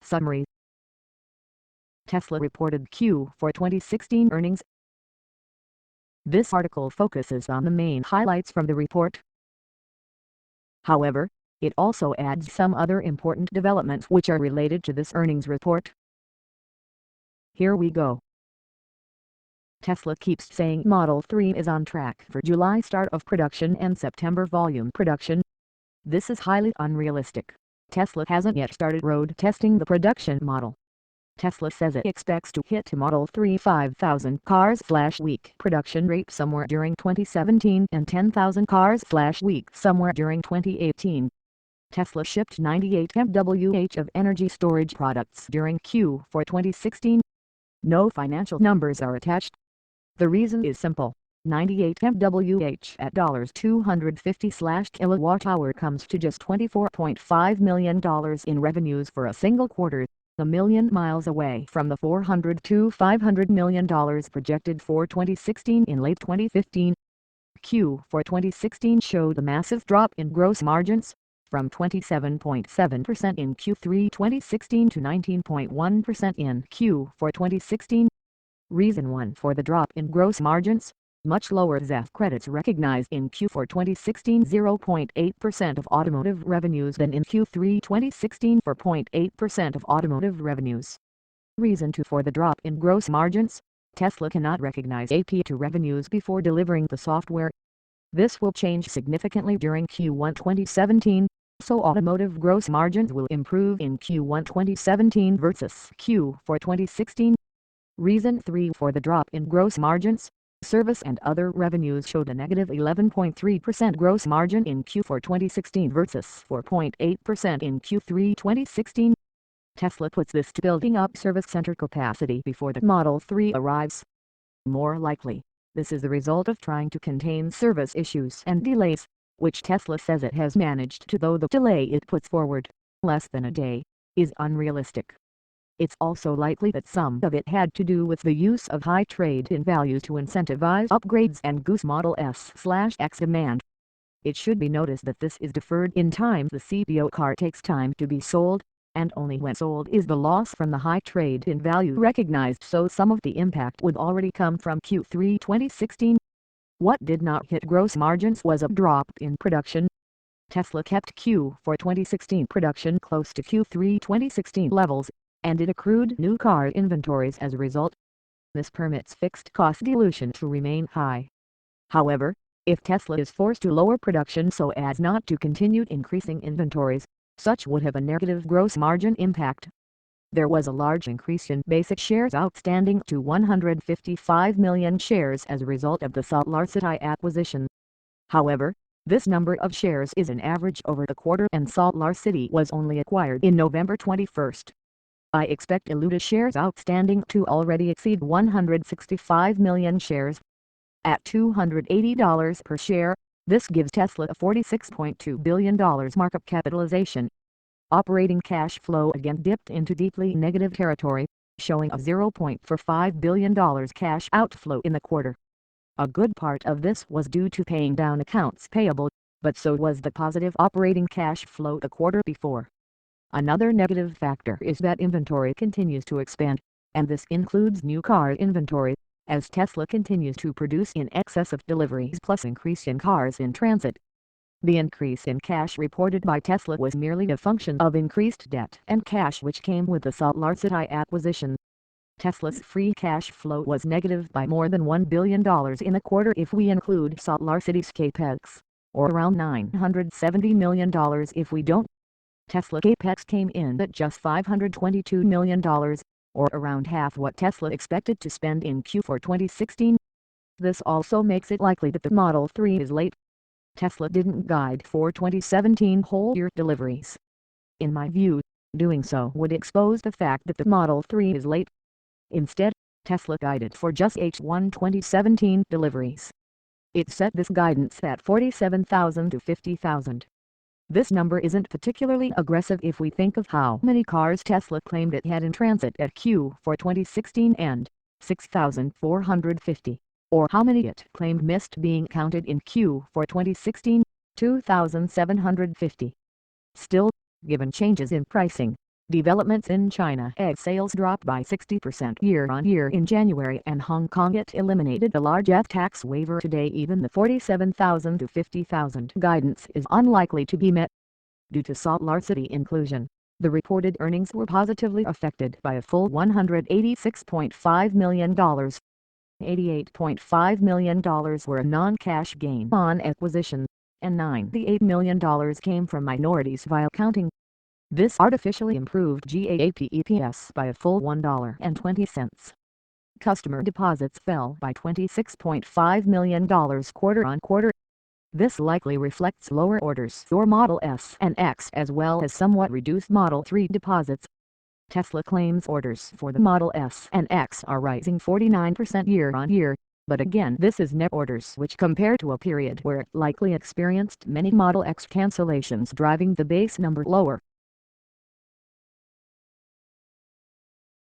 Summary. Tesla reported Q4 2016 earnings. This article focuses on the main highlights from the report. However, it also adds some other important developments which are related to this earnings report. Here we go. Tesla keeps saying Model 3 is on track for July start of production and September volume production. This is highly unrealistic. Tesla hasn't yet started road testing the production model. Tesla says it expects to hit a Model 3 5,000 cars/week production rate somewhere during 2017 and 10,000 cars/week somewhere during 2018. Tesla shipped 98 MWh of energy storage products during Q4 2016. No financial numbers are attached. The reason is simple. 98 MWh at $250/kWh comes to just $24.5 million in revenues for a single quarter, a million miles away from the $400 to $500 million projected for 2016 in late 2015. Q4 2016 showed a massive drop in gross margins, from 27.7% in Q3 2016 to 19.1% in Q4 2016. Reason 1 for the drop in gross margins: much lower ZEV credits recognized in Q4 2016, 0.8% of automotive revenues than in Q3 2016 for 0.8% of automotive revenues. Reason 2 for the drop in gross margins: Tesla cannot recognize AP to revenues before delivering the software. This will change significantly during Q1 2017, so automotive gross margins will improve in Q1 2017 versus Q4 2016. Reason 3 for the drop in gross margins: service and other revenues showed a negative 11.3% gross margin in Q4 2016 versus 4.8% in Q3 2016. Tesla puts this to building up service center capacity before the Model 3 arrives. More likely, this is the result of trying to contain service issues and delays, which Tesla says it has managed to, though the delay it puts forward, less than a day, is unrealistic. It's also likely that some of it had to do with the use of high trade-in values to incentivize upgrades and goose Model S/X demand. It should be noticed that this is deferred in time. The CPO car takes time to be sold, and only when sold is the loss from the high trade-in value recognized, so some of the impact would already come from Q3 2016. What did not hit gross margins was a drop in production. Tesla kept Q4 2016 production close to Q3 2016 levels, and it accrued new car inventories as a result. This permits fixed cost dilution to remain high. However, if Tesla is forced to lower production so as not to continue increasing inventories, such would have a negative gross margin impact. There was a large increase in basic shares outstanding to 155 million shares as a result of the SolarCity acquisition. However, this number of shares is an average over the quarter, and SolarCity was only acquired in November 21st. I expect diluted shares outstanding to already exceed 165 million shares. At $280 per share, this gives Tesla a $46.2 billion market capitalization. Operating cash flow again dipped into deeply negative territory, showing a $0.45 billion cash outflow in the quarter. A good part of this was due to paying down accounts payable, but so was the positive operating cash flow the quarter before. Another negative factor is that inventory continues to expand, and this includes new car inventory, as Tesla continues to produce in excess of deliveries plus increase in cars in transit. The increase in cash reported by Tesla was merely a function of increased debt and cash which came with the SolarCity acquisition. Tesla's free cash flow was negative by more than $1 billion in the quarter if we include SolarCity's capex, or around $970 million if we don't. Tesla capex came in at just $522 million, or around half what Tesla expected to spend in Q4 2016. This also makes it likely that the Model 3 is late. Tesla didn't guide for 2017 whole-year deliveries. In my view, doing so would expose the fact that the Model 3 is late. Instead, Tesla guided for just H1 2017 deliveries. It set this guidance at 47,000 to 50,000. This number isn't particularly aggressive if we think of how many cars Tesla claimed it had in transit at Q4 2016 and 6,450, or how many it claimed missed being counted in Q4 2016, 2,750. Still, given changes in pricing, Developments in China. Egg sales dropped by 60% year-on-year in January, and Hong Kong it eliminated the large F-tax waiver today. Even the 47,000 to 50,000 guidance is unlikely to be met. Due to SolarCity inclusion, the reported earnings were positively affected by a full $186.5 million. $88.5 million were a non-cash gain on acquisition, and $98 million came from minorities via accounting. This artificially improved GAAP EPS by a full $1.20. Customer deposits fell by $26.5 million quarter-on-quarter. This likely reflects lower orders for Model S and X as well as somewhat reduced Model 3 deposits. Tesla claims orders for the Model S and X are rising 49% year-on-year, but again this is net orders, which compare to a period where it likely experienced many Model X cancellations, driving the base number lower.